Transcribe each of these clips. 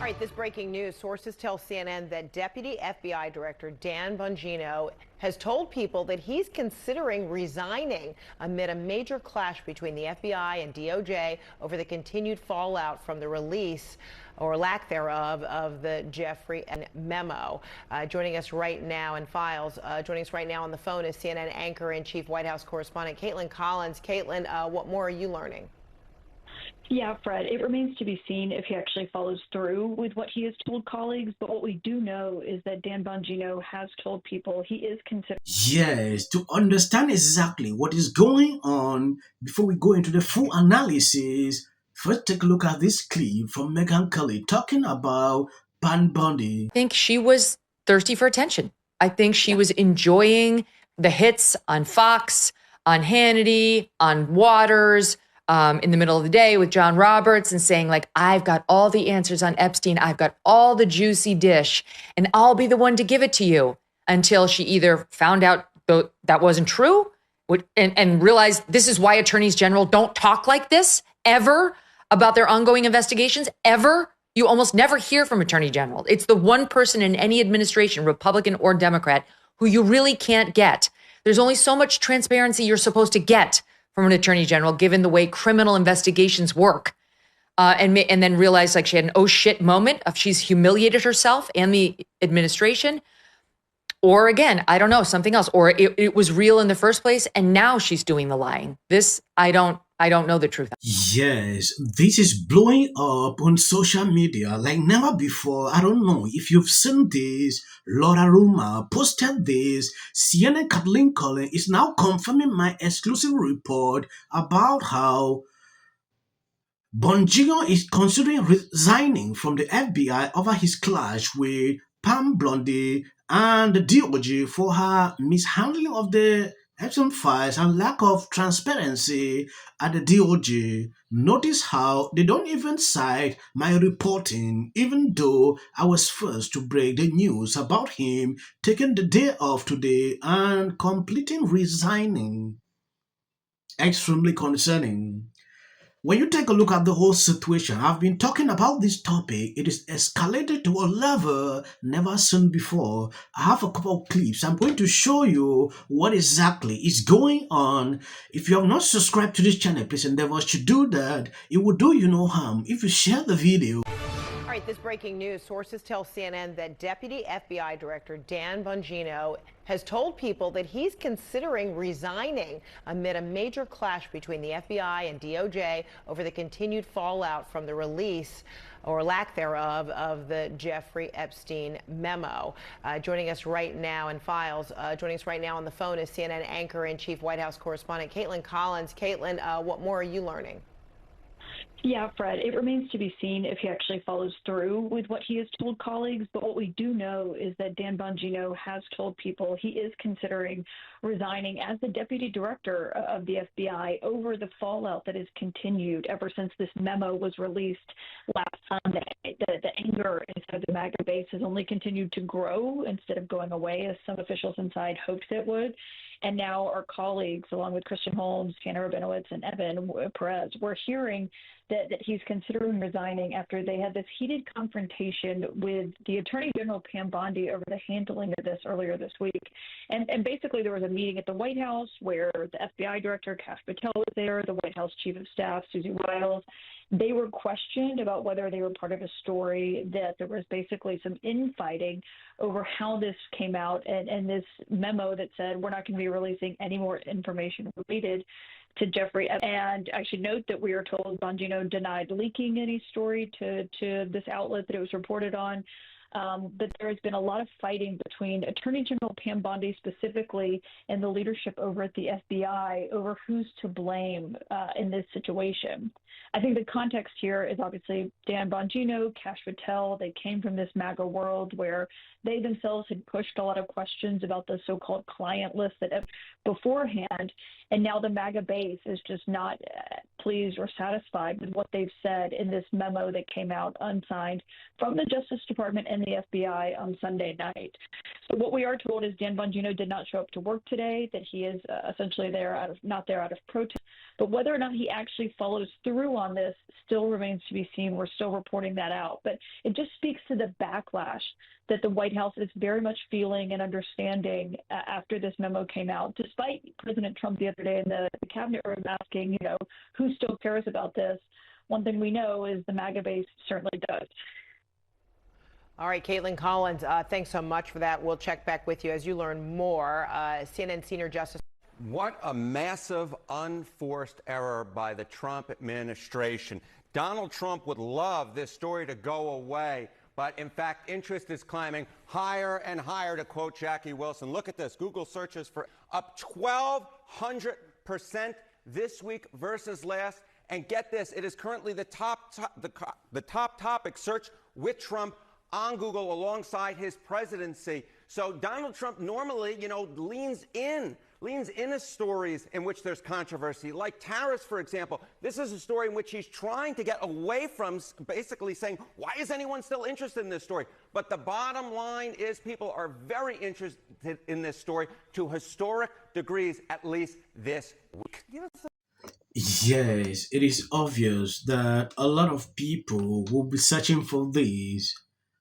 right, this breaking news. Sources tell CNN that Deputy FBI Director Dan Bongino has told people that he's considering resigning amid a major clash between the FBI and DOJ over the continued fallout from the release or lack thereof of the Jeffrey memo. Joining us right now on the phone is CNN anchor and chief White House correspondent Caitlin Collins. Caitlin, what more are you learning? Yeah, Fred, it remains to be seen if he actually follows through with what he has told colleagues. But what we do know is that Dan Bongino has told people he is considering. Yes, to understand exactly what is going on before we go into the full analysis, first take a look at this clip from Meghan Kelly talking about Pam Bondi. I think she was thirsty for attention. I think she was enjoying the hits on Fox, on Hannity, on Waters, in the middle of the day with John Roberts and saying, like, I've got all the answers on Epstein. I've got all the juicy dish and I'll be the one to give it to you, until she either found out that wasn't true and realized this is why attorneys general don't talk like this ever about their ongoing investigations ever. You almost never hear from attorney general. It's the one person in any administration, Republican or Democrat, who you really can't get. There's only so much transparency you're supposed to get from an attorney general, given the way criminal investigations work, and then realize, like, she had an oh shit moment of she's humiliated herself and the administration, or again, I don't know, something else, or it was real in the first place and now she's doing the lying. This, I don't know the truth. Yes, this is blowing up on social media like never before. I don't know if you've seen this. Laura Ruma posted this. CNN Kathleen Collins is now confirming my exclusive report about how Bongino is considering resigning from the FBI over his clash with Pam Bondi and the DOJ for her mishandling of the Epstein files and lack of transparency at the DOJ. Notice how they don't even cite my reporting, even though I was first to break the news about him taking the day off today and completing resigning. Extremely concerning. When you take a look at the whole situation, I've been talking about this topic. It is escalated to a level never seen before. I have a couple of clips. I'm going to show you what exactly is going on. If you have not subscribed to this channel, please endeavor to do that. It will do you no harm if you share the video. All right, this breaking news. Sources tell CNN that Deputy FBI Director Dan Bongino has told people that he's considering resigning amid a major clash between the FBI and DOJ over the continued fallout from the release or lack thereof of the Jeffrey Epstein memo. Joining us right now on the phone is CNN anchor and chief White House correspondent Caitlin Collins. Caitlin, what more are you learning? Yeah, Fred, it remains to be seen if he actually follows through with what he has told colleagues. But what we do know is that Dan Bongino has told people he is considering resigning as the deputy director of the FBI over the fallout that has continued ever since this memo was released last Sunday. The anger inside the MAGA base has only continued to grow instead of going away, as some officials inside hoped it would. And now our colleagues, along with Christian Holmes, Tanner Rabinowitz, and Evan Perez, we're hearing that he's considering resigning after they had this heated confrontation with the Attorney General Pam Bondi over the handling of this earlier this week. And basically there was a meeting at the White House where the FBI Director, Kash Patel, was there, the White House Chief of Staff, Susie Wiles. They were questioned about whether they were part of a story, that there was basically some infighting over how this came out, and this memo that said we're not going to be releasing any more information related to Jeffrey. And I should note that we are told Bongino denied leaking any story to this outlet that it was reported on. But there has been a lot of fighting between Attorney General Pam Bondi specifically and the leadership over at the FBI over who's to blame in this situation. I think the context here is obviously Dan Bongino, Kash Patel. They came from this MAGA world where they themselves had pushed a lot of questions about the so-called client list that beforehand, and now the MAGA base is just not pleased or satisfied with what they've said in this memo that came out unsigned from the Justice Department and the FBI on Sunday night. So what we are told is Dan Bongino did not show up to work today, that he is essentially not there out of protest. But whether or not he actually follows through on this still remains to be seen. We're still reporting that out. But it just speaks to the backlash that the White House is very much feeling and understanding after this memo came out, despite President Trump the other day in the cabinet room asking, who still cares about this? One thing we know is the MAGA base certainly does. All right, Caitlin Collins, thanks so much for that. We'll check back with you as you learn more. CNN Senior Justice. What a massive unforced error by the Trump administration. Donald Trump would love this story to go away, but in fact, interest is climbing higher and higher, to quote Jackie Wilson. Look at this. Google searches for up 1,200% this week versus last. And get this, it is currently the top topic search with Trump on Google alongside his presidency. So Donald Trump normally, leans in stories in which there's controversy, like tariffs, for example. This is a story in which he's trying to get away from, basically saying, why is anyone still interested in this story? But the bottom line is people are very interested in this story to historic degrees, at least this week. Yes, it is obvious that a lot of people will be searching for this.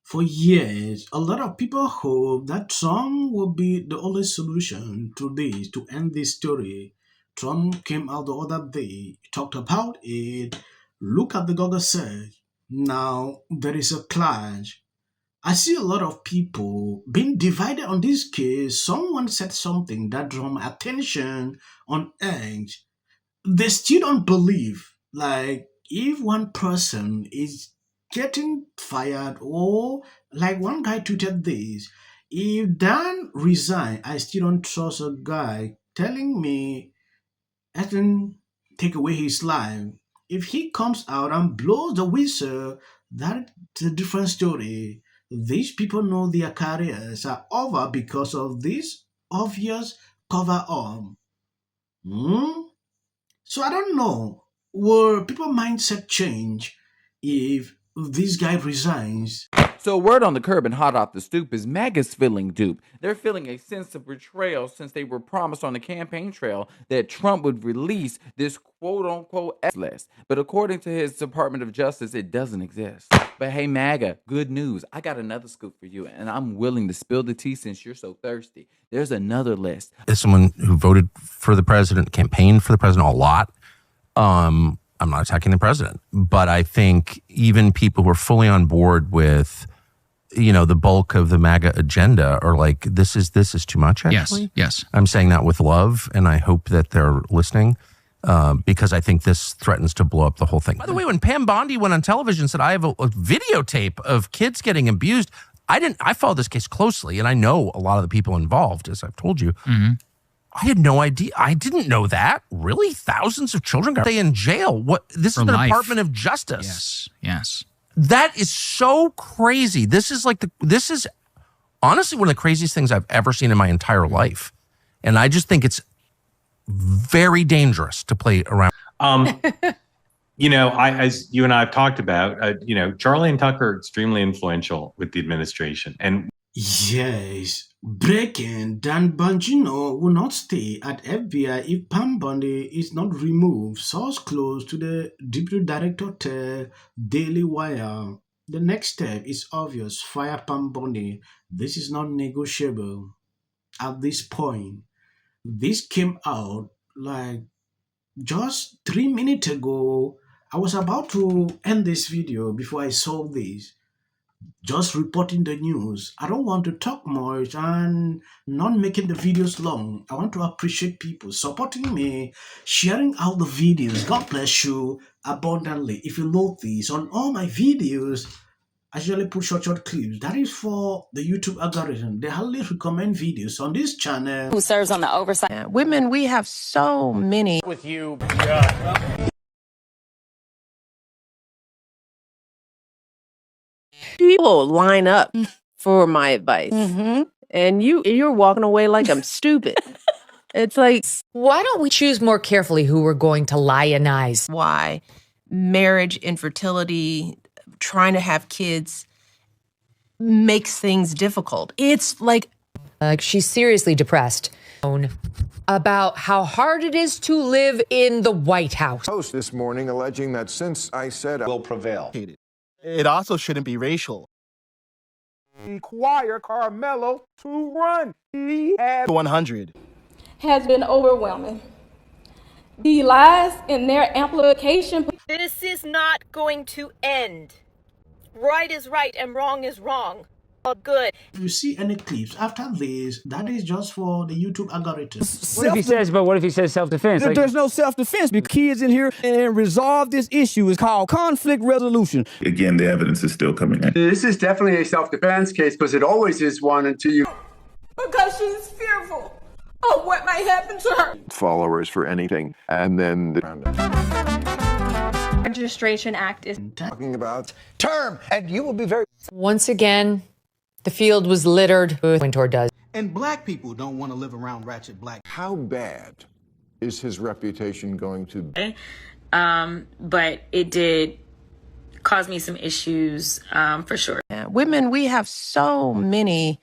For years, a lot of people hope that Trump will be the only solution to this, to end this story. Trump came out the other day, talked about it. Look at the Google search. Now there is a clash. I see a lot of people being divided on this case. Someone said something that drew my attention on edge. They still don't believe, like, if one person is getting fired, or like one guy tweeted this, if Dan resign, I still don't trust a guy telling me I can take away his life. If he comes out and blows the whistle, that's a different story. These people know their careers are over because of this obvious cover up. Hmm? So I don't know. Will people mindset change if this guy resigns? So word on the curb and hot off the stoop is MAGA's feeling duped. They're feeling a sense of betrayal since they were promised on the campaign trail that Trump would release this quote-unquote list. But according to his Department of Justice, it doesn't exist. But hey, MAGA, good news. I got another scoop for you, and I'm willing to spill the tea since you're so thirsty. There's another list. As someone who voted for the president, campaigned for the president a lot, I'm not attacking the president, but I think even people who are fully on board with, the bulk of the MAGA agenda are like, this is too much, actually. Yes. I'm saying that with love, and I hope that they're listening, because I think this threatens to blow up the whole thing. By the way, when Pam Bondi went on television and said, I have a videotape of kids getting abused, I followed this case closely, and I know a lot of the people involved, as I've told you. Mm-hmm. I had no idea. I didn't know that. Really? Thousands of children got in jail. What? This is the Department of Justice. Yes. That is so crazy. This is honestly one of the craziest things I've ever seen in my entire life. And I just think it's very dangerous to play around. As you and I have talked about, Charlie and Tucker are extremely influential with the administration. And Yes, breaking: Dan Bongino will not stay at FBI if Pam Bondi is not removed. Source close to the deputy director tell DailyWire. The next step is obvious: fire Pam Bondi. This is not negotiable. At this point, this came out like just 3 minutes ago. I was about to end this video before I saw this. Just reporting the news. I don't want to talk much and not making the videos long. I want to appreciate people supporting me, sharing out the videos. God bless you abundantly. If you notice, on all my videos, I usually put short clips. That is for the YouTube algorithm. They highly recommend videos on this channel. Who serves on the oversight? Yeah, women, we have so many. With you. People line up for my advice, and you're walking away like I'm stupid. It's like, Why don't we choose more carefully who we're going to lionize? why marriage, infertility, trying to have kids makes things difficult. It's like, She's seriously depressed. about how hard it is to live in the White House. Post this morning alleging that since I said I will prevail. It also shouldn't be racial. Require Carmelo to run. He had 100. Has been overwhelming. The lies and their amplification. This is not going to end. Right is right and wrong is wrong. All good. If you see any clips after this, that is just for the YouTube algorithm. What if he says self-defense? There's no self-defense because kids in here and resolve this issue. Is called conflict resolution. Again, the evidence is still coming in. This is definitely a self-defense case because it always is one until you... Because she's fearful of what might happen to her. Followers for anything. And then the Registration Act is talking about Term, and you will be very... Once again, the field was littered with Wintour does. And black people don't want to live around ratchet black. How bad is his reputation going to be? But it did cause me some issues, for sure. Women, we have so many